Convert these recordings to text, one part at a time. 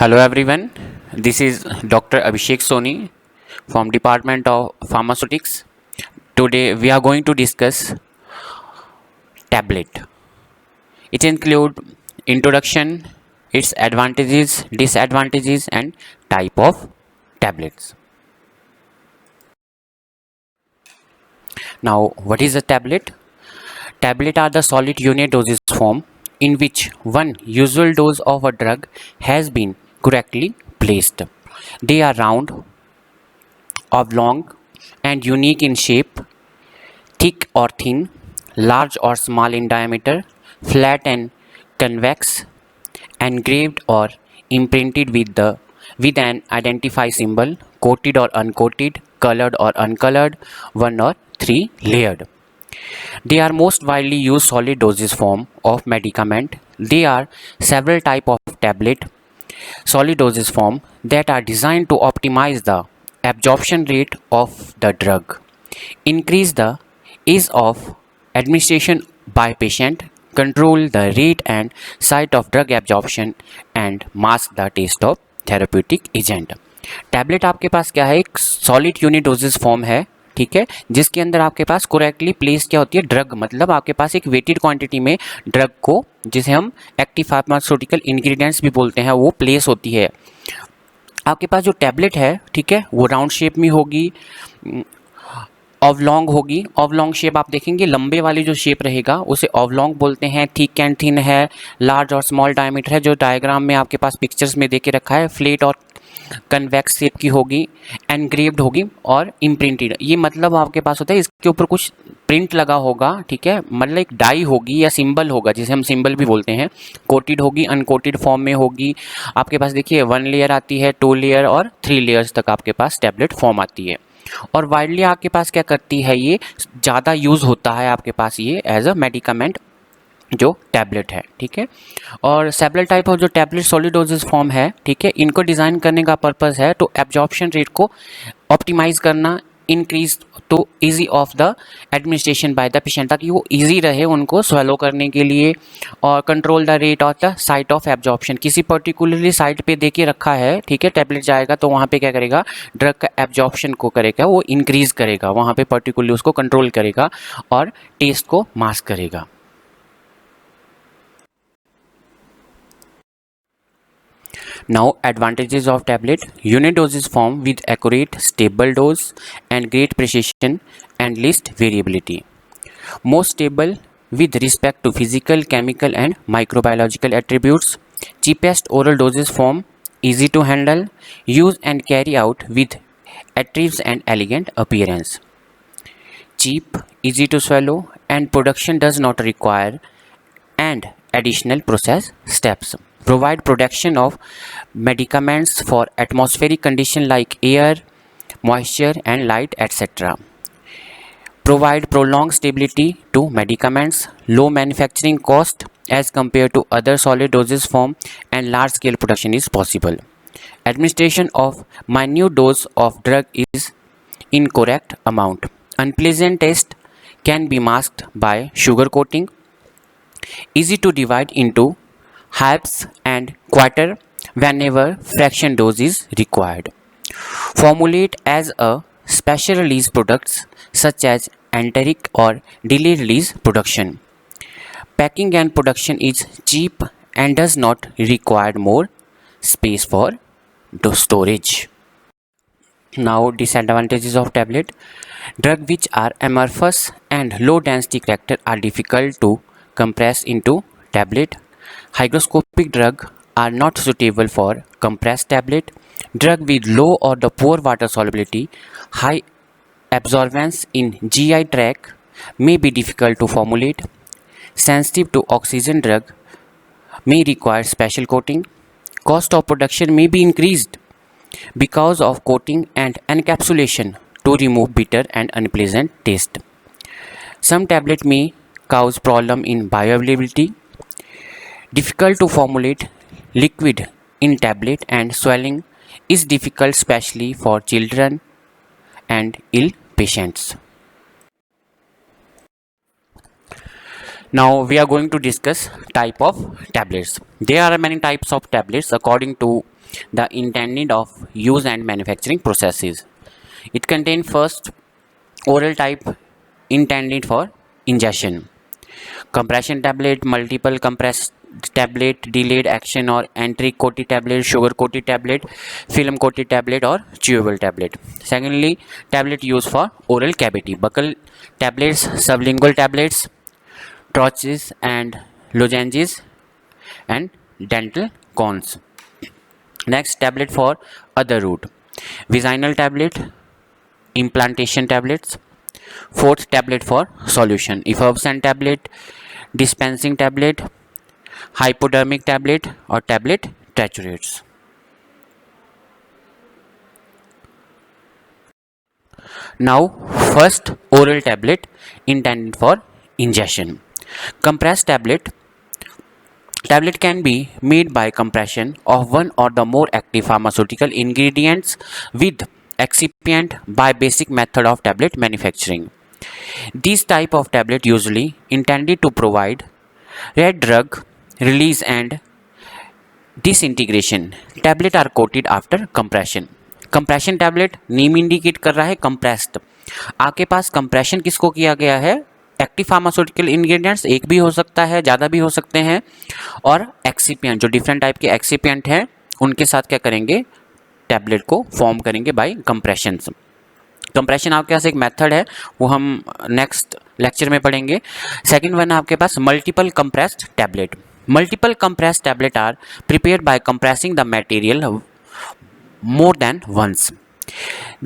Hello everyone, this is Dr. Abhishek Soni from Department of Pharmaceutics. Today we are going to discuss tablet. It includes introduction, its advantages, disadvantages and type of tablets. Now what is a tablet? Tablet are the solid unit dosage form in which one usual dose of a drug has been correctly placed. They are round, oblong and unique in shape, thick or thin, large or small in diameter, flat and convex, engraved or imprinted with an identify symbol, coated or uncoated, colored or uncolored, one or three layered. They are most widely used solid dosage form of medicament. There are several type of tablet solid dosage form that are designed to optimize the absorption rate of the drug, increase the ease of administration by patient, control the rate and site of drug absorption and mask the taste of therapeutic agent. Tablet आपके पास क्या है, एक solid unit doses form है, ठीक है, जिसके अंदर आपके पास करेक्टली प्लेस क्या होती है, ड्रग, मतलब आपके पास एक वेटेड क्वांटिटी में ड्रग को, जिसे हम एक्टिव फार्मास्यूटिकल इंग्रेडिएंट्स भी बोलते हैं, वो प्लेस होती है। आपके पास जो टैबलेट है, ठीक है, वो राउंड शेप में होगी, ऑवलॉन्ग होगी। ऑवलॉन्ग शेप आप देखेंगे, लंबे वाली जो शेप रहेगा उसे ऑवलॉन्ग बोलते हैं। थिक एंड थिन है, लार्ज और स्मॉल डायमीटर है, जो डायग्राम में आपके पास पिक्चर्स में देके रखा है। फ्लैट और कन्वेक्स शेप की होगी, एनग्रेव्ड होगी और इम्प्रिंटेड। ये मतलब आपके पास होता है इसके ऊपर कुछ प्रिंट लगा होगा, ठीक है, मतलब एक डाई होगी या सिंबल होगा, जिसे हम सिंबल भी बोलते हैं। कोटेड होगी, अनकोटेड फॉर्म में होगी। आपके पास देखिए 1 लेयर आती है, 2 लेयर और 3 लेयर्स तक आपके पास टैबलेट फॉर्म आती है। और वाइडली आपके पास क्या करती है, ये ज़्यादा यूज़ होता है आपके पास ये एज अ मेडिकामेंट जो टैबलेट है, ठीक है। और सेवरल टाइप ऑफ जो टैबलेट सॉलिड डोजेज फॉर्म है, ठीक है, इनको डिज़ाइन करने का पर्पस है तो एब्जॉर्प्शन रेट को ऑप्टिमाइज करना, इंक्रीज तो easy of the administration by the patient, ताकि वो इजी रहे उनको स्वेलो करने के लिए, और control the rate of the site of absorption. किसी पर्टिकुलरली साइट पे दे के रखा है, ठीक है, टैबलेट जाएगा तो वहाँ पे क्या करेगा, ड्रग का एब्जॉर्प्शन को करेगा, वो इंक्रीज करेगा, वहाँ पे पर्टिकुलरली उसको कंट्रोल करेगा और टेस्ट को मास्क करेगा। Now advantages of tablet: unit dosage form with accurate stable dose and great precision and least variability. Most stable with respect to physical, chemical and microbiological attributes. Cheapest oral dosage form, easy to handle, use and carry out with attributes and elegant appearance. Cheap, easy to swallow and production does not require and additional process steps. Provide protection of medicaments for atmospheric conditions like air, moisture and light, etc. Provide prolonged stability to medicaments, low manufacturing cost as compared to other solid dosage form, and large scale production is possible. Administration of minute dose of drug is incorrect amount. Unpleasant taste can be masked by sugar coating. Easy to divide into halves and quarter whenever fraction dose is required. Formulate as a special release products such as enteric or delayed release production. Packing and production is cheap and does not require more space for storage. Now disadvantages of tablet: drug which are amorphous and low density character are difficult to compress into tablet. Hygroscopic drug are not suitable for compressed tablet. Drug with low or the poor water solubility, high absorbance in GI tract may be difficult to formulate. Sensitive to oxygen drug may require special coating. Cost of production may be increased because of coating and encapsulation to remove bitter and unpleasant taste. Some tablet may cause problem in bioavailability. Difficult to formulate liquid in tablet and swallowing is difficult, especially for children and ill patients. Now we are going to discuss type of tablets. There are many types of tablets according to the intended of use and manufacturing processes. It contains first oral type intended for ingestion. Compression tablet, multiple compressed tablet, delayed action or entry coated tablet, sugar coated tablet, film coated tablet or chewable tablet. Secondly, tablet used for oral cavity, buccal tablets, sublingual tablets, troches and lozenges and dental cones. Next, tablet for other route, vaginal tablet, implantation tablets. Fourth, tablet for solution, effervescent tablet, dispensing tablet, hypodermic tablet or tablet triturates. Now, first oral tablet intended for ingestion. Compressed tablet can be made by compression of one or the more active pharmaceutical ingredients with excipient by basic method of tablet manufacturing. These type of tablet usually intended to provide red drug release and disintegration. Tablet are coated after compression. Compression tablet name indicate कर रहा है compressed. आपके पास compression किसको किया गया है? Active pharmaceutical ingredients एक भी हो सकता है, ज़्यादा भी हो सकते हैं, और एक्सिपिएंट जो डिफरेंट टाइप के एक्सिपिएंट हैं उनके साथ क्या करेंगे? टैबलेट को फॉर्म करेंगे बाय कंप्रेशन. कंप्रेशन आपके पास एक मेथड है, वो हम नेक्स्ट लेक्चर में पढ़ेंगे. सेकंड वन है आपके पास multiple compressed tablet. Multiple compressed tablet are prepared by compressing the material more than once.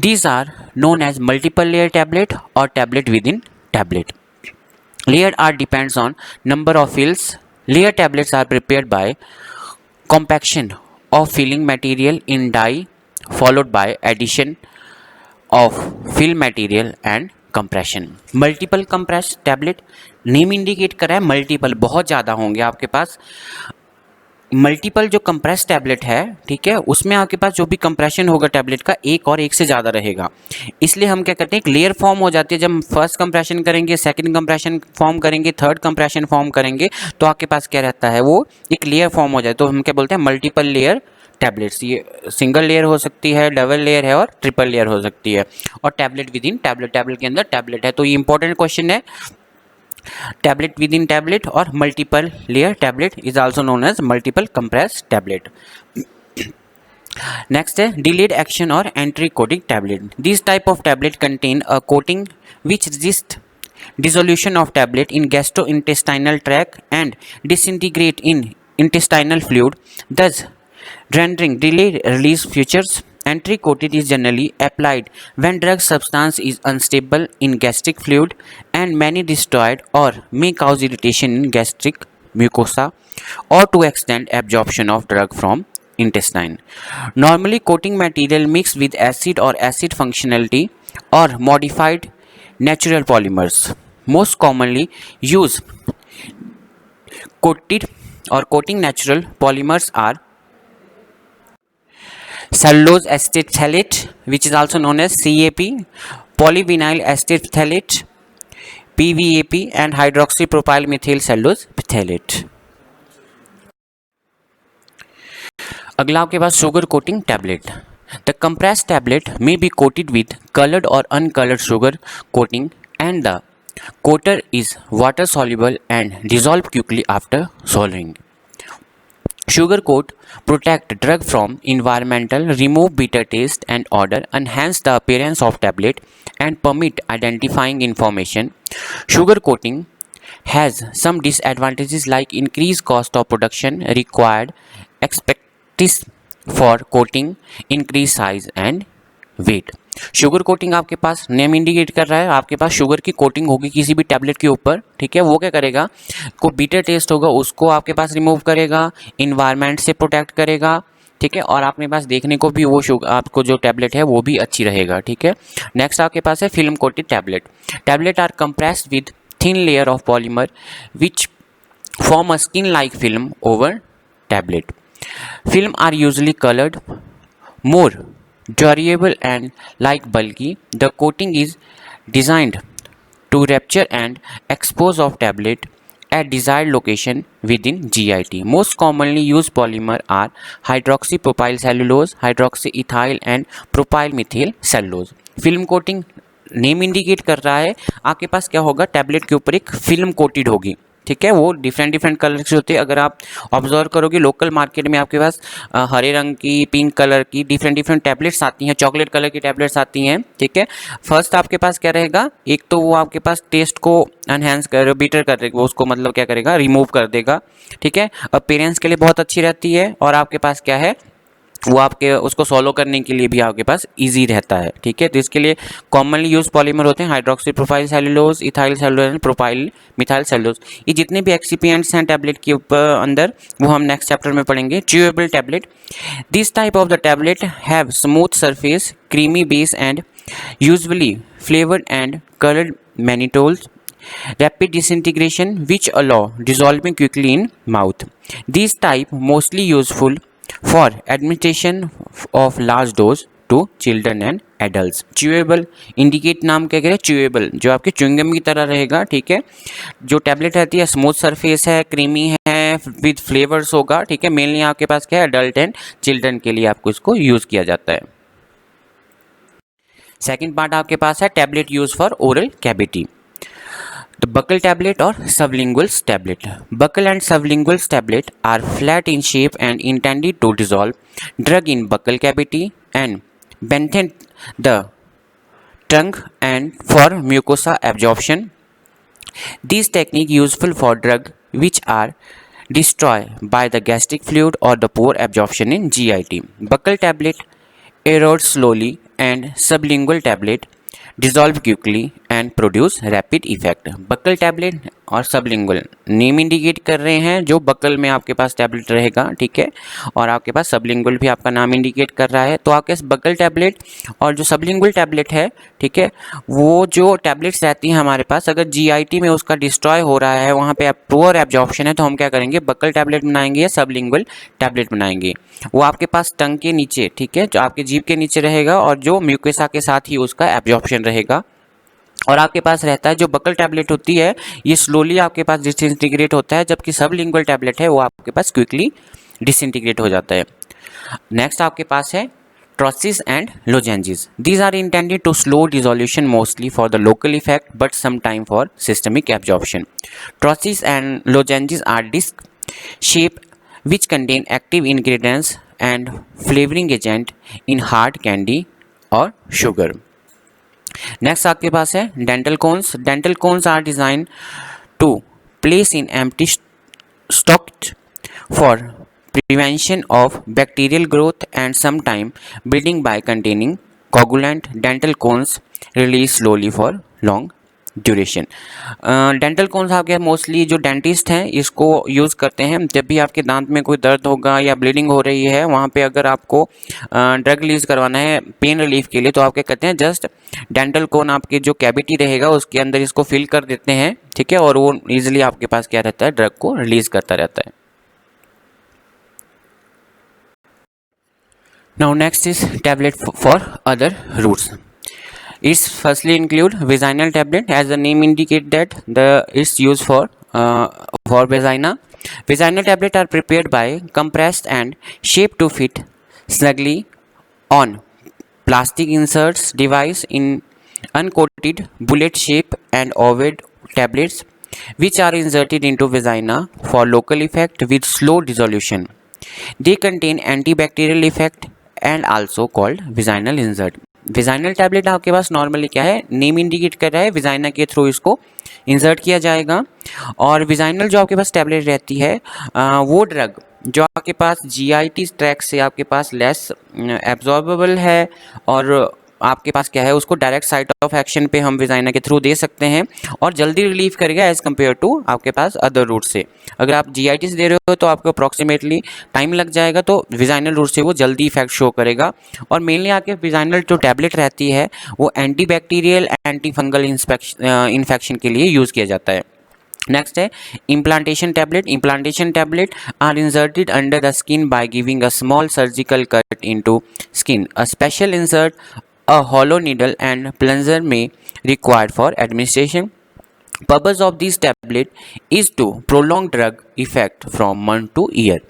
These are known as multiple layer tablet or tablet within tablet. Layered are depends on number of fills. Layer tablets are prepared by compaction of filling material in die followed by addition of fill material and compression. Multiple compressed tablet name indicate कर रहा है multiple, बहुत ज़्यादा होंगे आपके पास. Multiple जो compress tablet है, ठीक है, उसमें आपके पास जो भी कंप्रेशन होगा टैबलेट का एक और एक से ज़्यादा रहेगा. इसलिए हम क्या करते हैं, एक लेयर फॉर्म हो जाती है. जब हम फर्स्ट कंप्रेशन करेंगे, सेकंड कंप्रेशन फॉर्म करेंगे, थर्ड कंप्रेशन फॉर्म करेंगे, तो आपके पास क्या रहता है, वो एक लेयर फॉर्म हो जाए. तो हम क्या बोलते हैं, मल्टीपल लेयर टैबलेट्स. ये सिंगल लेयर हो सकती है, डबल लेयर है और ट्रिपल लेयर हो सकती है. और tablet with in tablet, tablet के अंदर टैबलेट है. तो ये इंपॉर्टेंट क्वेश्चन है. Tablet within tablet or multiple layer tablet is also known as multiple compressed tablet. Next है delayed action or entry coating tablet. These type of tablet contain a coating which resist dissolution of tablet in gastrointestinal tract and disintegrate in intestinal fluid, thus rendering delayed release features. Entry coated is generally applied when drug substance is unstable in gastric fluid and many destroyed or may cause irritation in gastric mucosa or to extend absorption of drug from intestine. Normally coating material mixed with acid or acid functionality or modified natural polymers. Most commonly used coated or coating natural polymers are cellulose acetate phthalate, which is also known as CAP, polyvinyl acetate phthalate, PVAP, and hydroxypropyl methyl cellulose phthalate. अगला आपके पास sugar coating tablet. The compressed tablet may be coated with colored or uncolored sugar coating, and the coater is water soluble and dissolve quickly after swallowing. Sugar coat protect drug from environmental, remove bitter taste and odor, enhance the appearance of tablet and permit identifying information. Sugar coating has some disadvantages like increased cost of production, required expertise for coating, increased size and weight. Sugar coating आपके पास name indicate कर रहा है, आपके पास sugar की coating होगी किसी भी tablet के ऊपर, ठीक है. वो क्या करेगा, को बीटर टेस्ट होगा उसको आपके पास रिमूव करेगा, इन्वायरमेंट से प्रोटेक्ट करेगा, ठीक है, और आपके पास देखने को भी वो शुगर आपको जो टैबलेट है वो भी अच्छी रहेगा, ठीक है. नेक्स्ट आपके पास है film coated tablet. Tablet are compressed with thin layer of polymer which form a skin like film over tablet. Film are usually coloured, more durable and like bulky. The coating is designed to rupture and expose of tablet at desired location within GIT. Most commonly used polymer are hydroxypropyl cellulose, hydroxyethyl and propyl methyl cellulose. Film coating name indicate कर रहा है, आपके पास क्या होगा, tablet के ऊपर एक film coated होगी, ठीक है। वो डिफरेंट कलर से होते हैं। अगर आप ऑब्जर्व करोगे लोकल मार्केट में आपके पास हरे रंग की, पिंक कलर की डिफरेंट टैबलेट्स आती हैं, चॉकलेट कलर की टैबलेट्स आती हैं, ठीक है। फर्स्ट आपके पास क्या रहेगा, एक तो वो आपके पास टेस्ट को एनहेंस कर, बीटर कर देगा, उसको मतलब क्या करेगा, रिमूव कर देगा, ठीक है। अपीयरेंस के लिए बहुत अच्छी रहती है और आपके पास क्या है, वो आपके उसको सॉल्व करने के लिए भी आपके पास इजी रहता है, ठीक है। तो इसके लिए कॉमनली यूज पॉलीमर होते हैं hydroxypropyl cellulose, ethyl cellulose and propyl methyl cellulose. ये जितने भी एक्सिपिएंट्स हैं टैबलेट के ऊपर अंदर, वो हम नेक्स्ट चैप्टर में पढ़ेंगे। Chewable tablet, this type of the tablet have smooth surface, creamy base and usually flavoured and coloured mannitols, rapid disintegration which allow dissolving quickly in mouth. These type mostly useful for administration of large dose to children and adults. Chewable indicate नाम क्या कह रहे हैं, chewable जो आपके chewing gum की तरह रहेगा, ठीक है। जो टैबलेट रहती है स्मूथ सरफेस है, क्रीमी है, विद फ्लेवर्स होगा, ठीक है। मेनली आपके पास क्या है, अडल्ट एंड चिल्ड्रन के लिए आपको इसको यूज किया जाता है। सेकेंड पार्ट आपके पास है tablet use for oral cavity. The buccal tablet or sublingual tablet. Buccal and sublingual tablet are flat in shape and intended to dissolve drug in buccal cavity and benthene the tongue and for mucosa absorption. These technique useful for drug which are destroyed by the gastric fluid or the poor absorption in GIT. Buccal tablet erodes slowly and sublingual tablet dissolve quickly and produce rapid effect. Buccal tablet और sublingual name indicate कर रहे हैं, जो buckle में आपके पास tablet रहेगा, ठीक है, और आपके पास सबलिंगुअल भी आपका नाम इंडिकेट कर रहा है। तो आपके पास बक्कल टैबलेट और जो सबलिंगुअल टैबलेट है, ठीक है, वो जो टैबलेट्स रहती हैं हमारे पास, अगर GIT में उसका डिस्ट्रॉय हो रहा है, वहाँ पे पुअर एब्जॉर्प्शन है, तो हम क्या करेंगे, बक्कल टैबलेट बनाएंगे या सबलिंगुअल टैबलेट बनाएंगे। वो आपके पास टंग के नीचे, ठीक है, जो आपके जीभ के नीचे रहेगा और जो म्यूकोसा के साथ ही उसका एब्जॉर्प्शन रहेगा। और आपके पास रहता है जो बक्कल टैबलेट होती है, ये स्लोली आपके पास डिसइंटीग्रेट होता है, जबकि सबलिंगुअल टैबलेट है वो आपके पास क्विकली डिसइंटीग्रेट हो जाता है। नेक्स्ट आपके पास है troches and lozenges. These are intended to slow dissolution mostly for the local effect but sometime for systemic absorption. Troches and lozenges are disc shape which contain active ingredients and flavoring agent in hard candy or sugar. Next आपके पास है dental cones. Dental cones are designed to place in empty stocked for prevention of bacterial growth and sometime bleeding by containing coagulant. Dental cones release slowly for long duration. Dental cones आपके mostly जो dentist हैं इसको use करते हैं जब भी आपके दांत में कोई दर्द होगा या ब्लीडिंग हो रही है, वहाँ पे अगर आपको ड्रग रिलीज करवाना है पेन रिलीफ के लिए, तो आप क्या करते हैं, जस्ट डेंटल कोन आपके जो कैविटी रहेगा उसके अंदर इसको फिल कर देते हैं, ठीक है, और वो ईजिली आपके पास क्या रहता है, ड्रग को रिलीज करता रहता है. Now next is tablet for other routes. It's firstly include vaginal tablet, as the name indicate that it's used for vagina. Vaginal tablet are prepared by compressed and shaped to fit snugly on plastic inserts device in uncoated bullet shape and ovoid tablets which are inserted into vagina for local effect with slow dissolution. They contain antibacterial effect and also called vaginal insert. Vaginal tablet आपके पास normally क्या है, name indicate कर रहा है, vagina के through इसको insert किया जाएगा. और विजाइनल जो आपके पास टैबलेट रहती है वो ड्रग जो आपके पास GIT ट्रैक से आपके पास लेस एब्जॉर्बेबल है और आपके पास क्या है, उसको डायरेक्ट साइट ऑफ एक्शन पे हम विजाइना के थ्रू दे सकते हैं और जल्दी रिलीव करेगा एज कम्पेयर टू आपके पास अदर रूट से. अगर आप GIT से दे रहे हो तो आपको अप्रॉक्सीमेटली टाइम लग जाएगा, तो विजाइनल रूट से वो जल्दी इफेक्ट शो करेगा. और मेनली आपके विजाइनल जो टैबलेट रहती है वो anti bacterial anti fungal infection के लिए यूज़ किया जाता है. Next है implantation tablet. Implantation tablet are inserted under the skin by giving a small surgical cut into skin. A special insert, a hollow needle and plunger may required for administration. Purpose of these tablet is to prolong drug effect from month to year.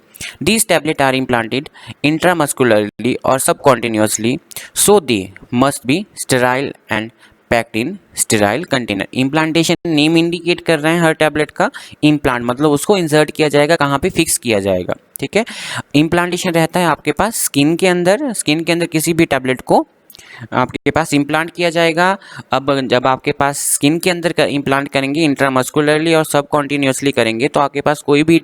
These tablets are implanted intramuscularly or subcutaneously, so they must be sterile and packed in sterile container. Implantation name indicate कर रहे हैं हर tablet का. Implant मतलब उसको insert किया जाएगा, कहाँ पे फिक्स किया जाएगा. ठीक है. इम्प्लांटेशन रहता है आपके पास स्किन के अंदर किसी भी टैबलेट को आपके पास इम्प्लांट किया जाएगा. अब जब आपके पास स्किन के अंदर का इम्प्लांट करेंगे इंट्रामस्कुलरली और सब कॉन्टिन्यूसली करेंगे तो आपके पास कोई भी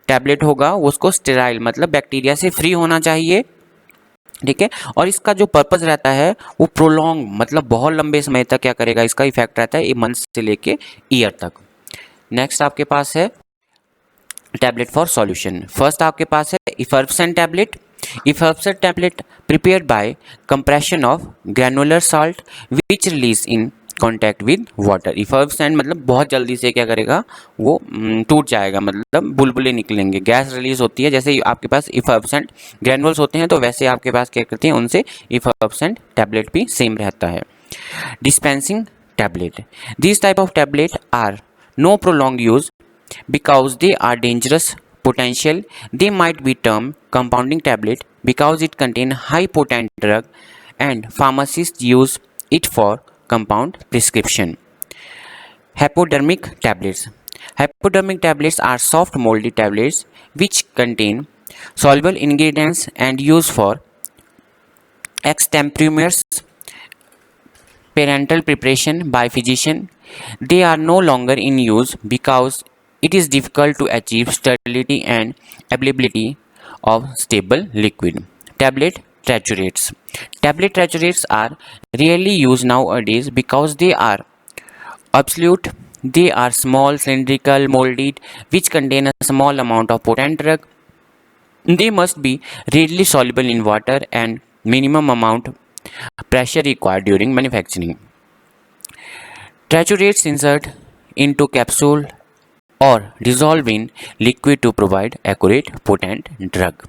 टैबलेट होगा उसको स्टेराइल मतलब बैक्टीरिया से फ्री होना चाहिए. ठीक है. और इसका जो पर्पस रहता है वो प्रोलॉन्ग मतलब बहुत लंबे समय तक क्या करेगा, इसका इफेक्ट रहता है मंथ से लेके ईयर तक. नेक्स्ट आपके पास है टैबलेट फॉर सॉल्यूशन. फर्स्ट आपके पास है effervescent tablet. Effervescent tablet prepared by compression of granular salt which release in contact with water. Effervescent मतलब बहुत जल्दी से क्या करेगा वो टूट जाएगा, मतलब बुलबुले निकलेंगे, गैस रिलीज होती है. जैसे आपके पास इफर्बसेंट ग्रैनुल्स होते हैं तो वैसे आपके पास क्या करते हैं उनसे इफर्बसेंट टैबलेट भी सेम रहता है. Dispensing tablet. This type of tablet are no prolong use because they are dangerous potential. They might be termed compounding tablet because it contain high potent drug and pharmacists use it for compound prescription. Hypodermic tablets. Hypodermic tablets are soft moldy tablets which contain soluble ingredients and used for extemporaneous parenteral preparation by physician. They are no longer in use because it is difficult to achieve sterility and availability of stable liquid. Tablet triturates. Tablet triturates are rarely used nowadays because they are absolute. They are small, cylindrical, molded, which contain a small amount of potent drug. They must be readily soluble in water and minimum amount pressure required during manufacturing. Triturates insert into capsule or dissolve in liquid to provide accurate potent drug.